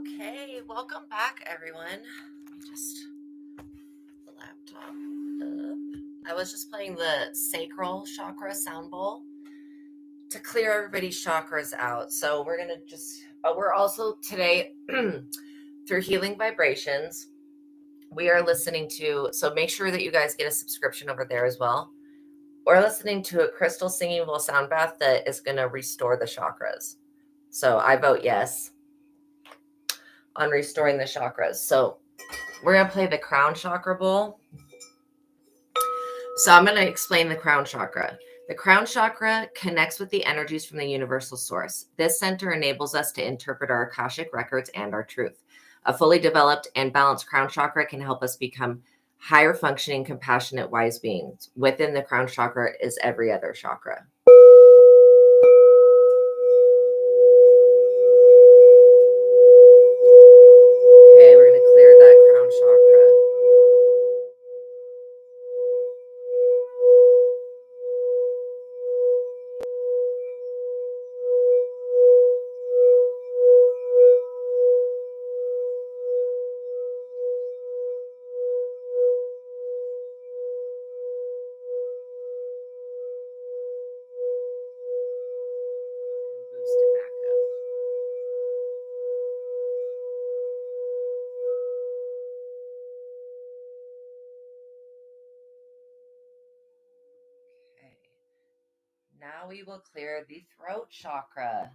Okay, welcome back, everyone. Let me just put the laptop up. I was just playing the sacral chakra sound bowl to clear everybody's chakras out. So we're gonna we're also today through healing vibrations. We are listening to, so make sure that you guys get a subscription over there as well. We're listening to a crystal singing bowl sound bath that is going to restore the chakras. So I vote yes on restoring the chakras. So we're going to play the crown chakra bowl. So I'm going to explain the crown chakra. The crown chakra connects with the energies from the universal source. This center enables us to interpret our Akashic records and our truth. A fully developed and balanced crown chakra can help us become higher functioning, compassionate, wise beings. Within the crown chakra is every other chakra. Okay, we're going to clear that crown chakra. Boost it back up. Okay. Now we will clear the throat chakra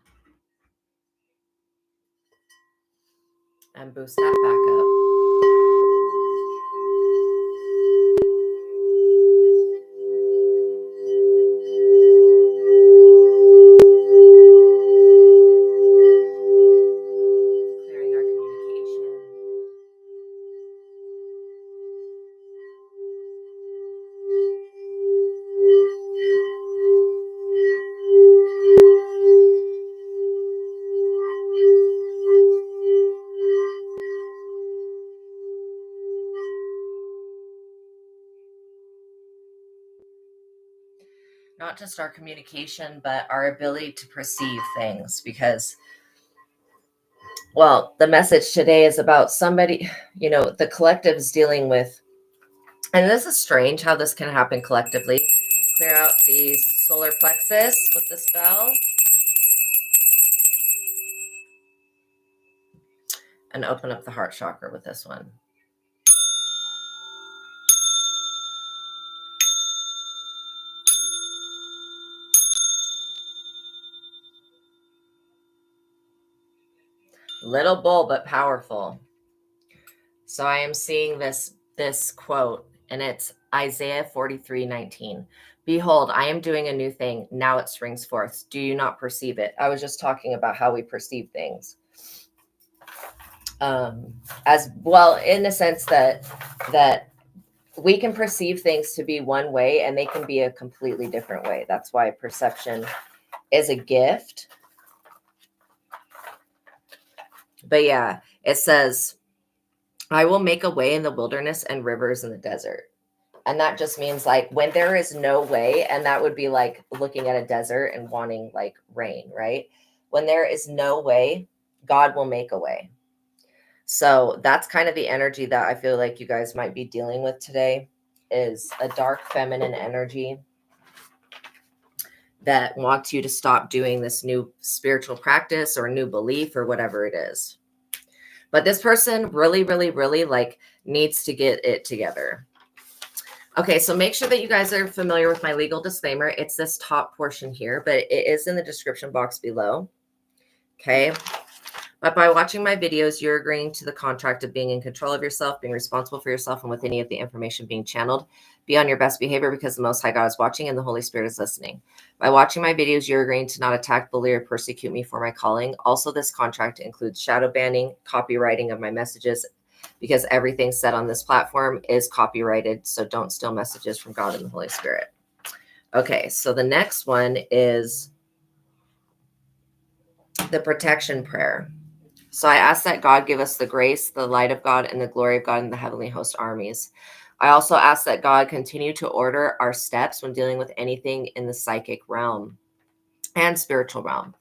and boost that back up. Clearing our communication. Not just our communication, but our ability to perceive things. Because, well, the message today is about somebody, the collective is dealing with, and this is strange how this can happen collectively. Clear out the solar plexus with the spell. And open up the heart chakra with this one. Little bowl, but powerful. So I am seeing this quote, and it's Isaiah 43:19. Behold, I am doing a new thing. Now it springs forth. Do you not perceive it? I was just talking about how we perceive things. As well, in the sense that we can perceive things to be one way and they can be a completely different way. That's why perception is a gift. But yeah, it says, I will make a way in the wilderness and rivers in the desert. And that just means like when there is no way, and that would be like looking at a desert and wanting like rain, right? When there is no way, God will make a way. So that's kind of the energy that I feel like you guys might be dealing with today, is a dark feminine energy that wants you to stop doing this new spiritual practice or new belief or whatever it is. But this person really, really, really like needs to get it together. Okay, so make sure that you guys are familiar with my legal disclaimer. It's this top portion here, but it is in the description box below. Okay. But by watching my videos, you're agreeing to the contract of being in control of yourself, being responsible for yourself, and with any of the information being channeled. Be on your best behavior because the Most High God is watching and the Holy Spirit is listening. By watching my videos, you're agreeing to not attack, bully, or persecute me for my calling. Also, this contract includes shadow banning, copywriting of my messages, because everything said on this platform is copyrighted. So don't steal messages from God and the Holy Spirit. Okay, so the next one is the protection prayer. So I ask that God give us the grace, the light of God, and the glory of God in the heavenly host armies. I also ask that God continue to order our steps when dealing with anything in the psychic realm and spiritual realm.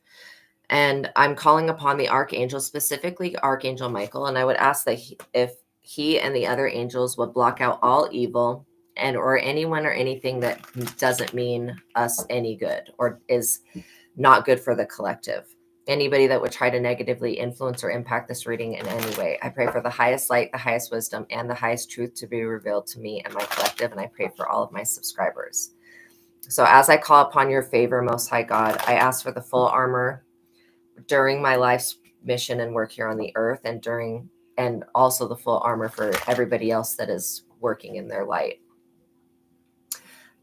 And I'm calling upon the archangel, specifically Archangel Michael, and I would ask that if he and the other angels would block out all evil and or anyone or anything that doesn't mean us any good or is not good for the collective. Anybody that would try to negatively influence or impact this reading in any way. I pray for the highest light, the highest wisdom, and the highest truth to be revealed to me and my collective, and I pray for all of my subscribers. So as I call upon your favor, Most High God, I ask for the full armor during my life's mission and work here on the earth, and also the full armor for everybody else that is working in their light.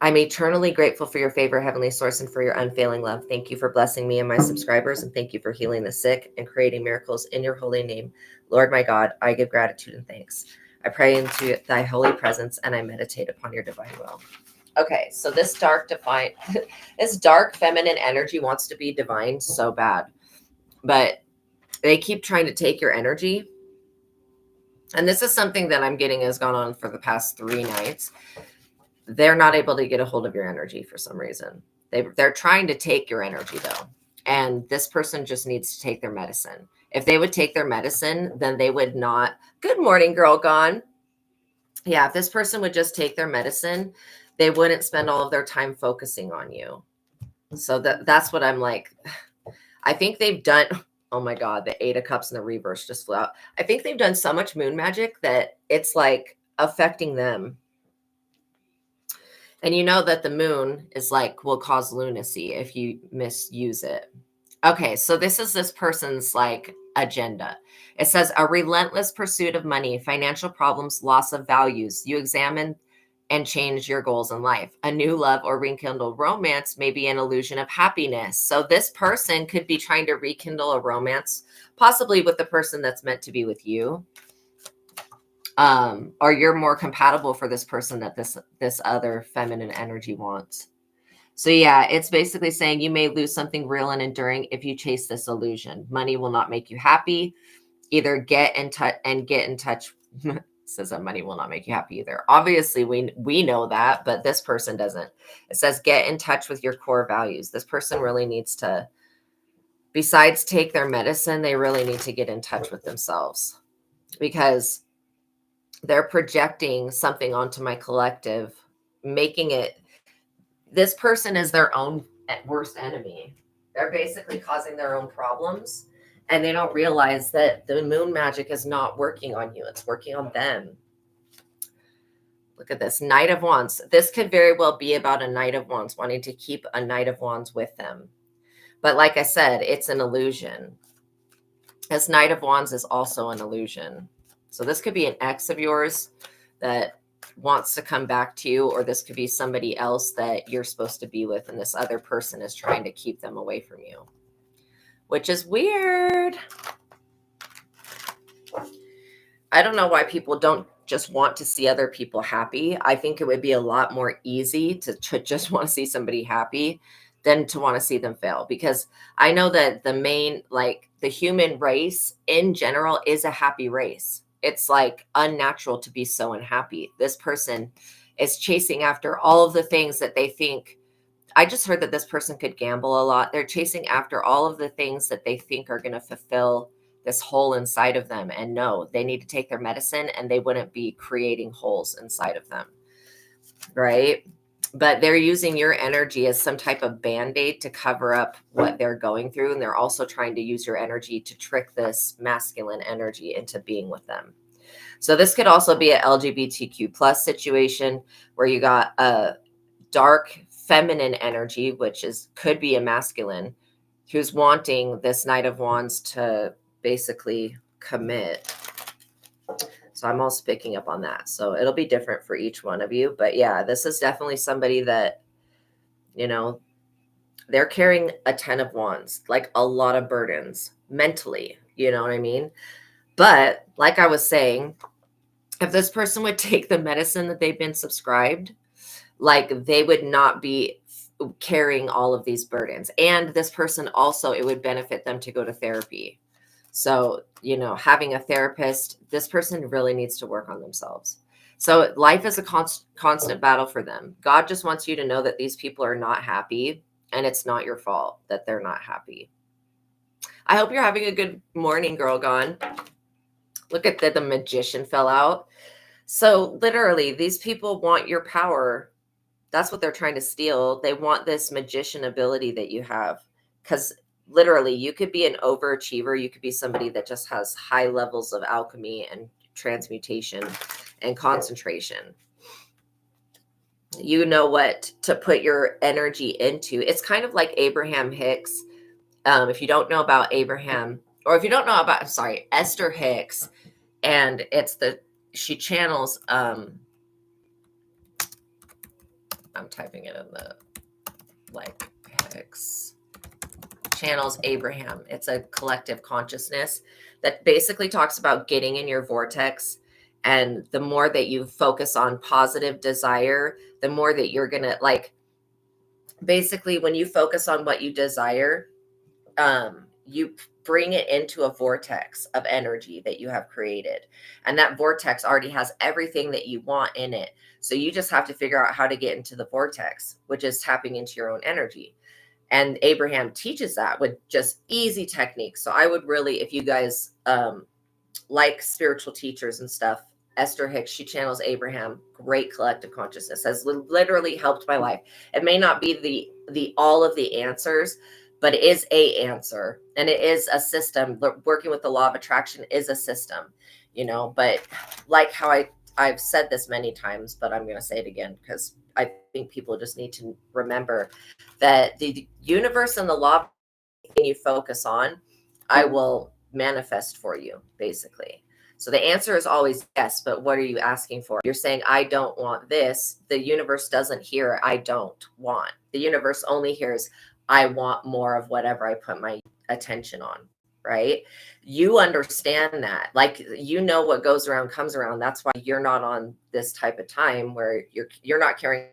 I'm eternally grateful for your favor, Heavenly Source, and for your unfailing love. Thank you for blessing me and my subscribers, and thank you for healing the sick and creating miracles in your holy name. Lord, my God, I give gratitude and thanks. I pray into thy holy presence, and I meditate upon your divine will. Okay, so this dark feminine energy wants to be divine so bad, but they keep trying to take your energy. And this is something that I'm getting has gone on for the past 3 nights. They're not able to get a hold of your energy for some reason. They're trying to take your energy though. And this person just needs to take their medicine. If they would take their medicine, then they would not. Good morning, girl gone. Yeah, if this person would just take their medicine, they wouldn't spend all of their time focusing on you. So that's what I'm like. I think they've done, oh my God, the 8 of Cups and the reverse just flew out. I think they've done so much moon magic that it's like affecting them. And you know that the moon is like, will cause lunacy if you misuse it. Okay, so this is this person's like agenda. It says a relentless pursuit of money, financial problems, loss of values. You examine and change your goals in life. A new love or rekindled romance may be an illusion of happiness. So this person could be trying to rekindle a romance, possibly with the person that's meant to be with you. Or you're more compatible for this person that this other feminine energy wants. So yeah, it's basically saying you may lose something real and enduring if you chase this illusion. Money will not make you happy. Either get in touch. Says that money will not make you happy either. Obviously, we know that, but this person doesn't. It says get in touch with your core values. This person really needs to, besides take their medicine, they really need to get in touch with themselves, because they're projecting something onto my collective, making it, this person is their own worst enemy. They're basically causing their own problems, and they don't realize that the moon magic is not working on you. It's working on them. Look at this Knight of Wands. This could very well be about a Knight of Wands wanting to keep a Knight of Wands with them. But like I said, it's an illusion. This Knight of Wands is also an illusion. So this could be an ex of yours that wants to come back to you, or this could be somebody else that you're supposed to be with, and this other person is trying to keep them away from you, which is weird. I don't know why people don't just want to see other people happy. I think it would be a lot more easy to just want to see somebody happy than to want to see them fail, because I know that the human race in general is a happy race. It's like unnatural to be so unhappy. This person is chasing after all of the things that they think. I just heard that this person could gamble a lot. They're chasing after all of the things that they think are going to fulfill this hole inside of them. And no, they need to take their medicine, and they wouldn't be creating holes inside of them. Right? But they're using your energy as some type of band-aid to cover up what they're going through. And they're also trying to use your energy to trick this masculine energy into being with them. So this could also be an LGBTQ plus situation where you got a dark feminine energy, which could be a masculine, who's wanting this Knight of Wands to basically commit. So I'm also picking up on that. So it'll be different for each one of you. But yeah, this is definitely somebody that, they're carrying a 10 of Wands, like a lot of burdens mentally, you know what I mean? But like I was saying, if this person would take the medicine that they've been subscribed, like they would not be carrying all of these burdens. And this person also, it would benefit them to go to therapy. So, having a therapist, this person really needs to work on themselves. So life is a constant battle for them. God just wants you to know that these people are not happy, and it's not your fault that they're not happy. I hope you're having a good morning, girl gone. Look at the magician fell out. So literally, these people want your power. That's what they're trying to steal. They want this magician ability that you have. Because literally, you could be an overachiever. You could be somebody that just has high levels of alchemy and transmutation and concentration. You know what to put your energy into. It's kind of like Abraham Hicks. If you don't know about Abraham, or if you don't know about, sorry, Esther Hicks, and she channels, I'm typing it in the, like, Hicks channels Abraham. It's a collective consciousness that basically talks about getting in your vortex. And the more that you focus on positive desire, the more that you're going to, like, basically when you focus on what you desire, you bring it into a vortex of energy that you have created. And that vortex already has everything that you want in it. So you just have to figure out how to get into the vortex, which is tapping into your own energy. And Abraham teaches that with just easy techniques. So I would really, if you guys like spiritual teachers and stuff, Esther Hicks, she channels Abraham, great collective consciousness, has literally helped my life. It may not be the all of the answers, but it is a answer, and it is a system. Working with the law of attraction is a system, but like how I've said this many times, but I'm going to say it again because I think people just need to remember that the universe and the law of you focus on, I will manifest for you, basically. So the answer is always yes, but what are you asking for? You're saying, I don't want this. The universe doesn't hear, I don't want. The universe only hears, I want more of whatever I put my attention on, right? You understand that. Like, what goes around comes around. That's why you're not on this type of time where you're not carrying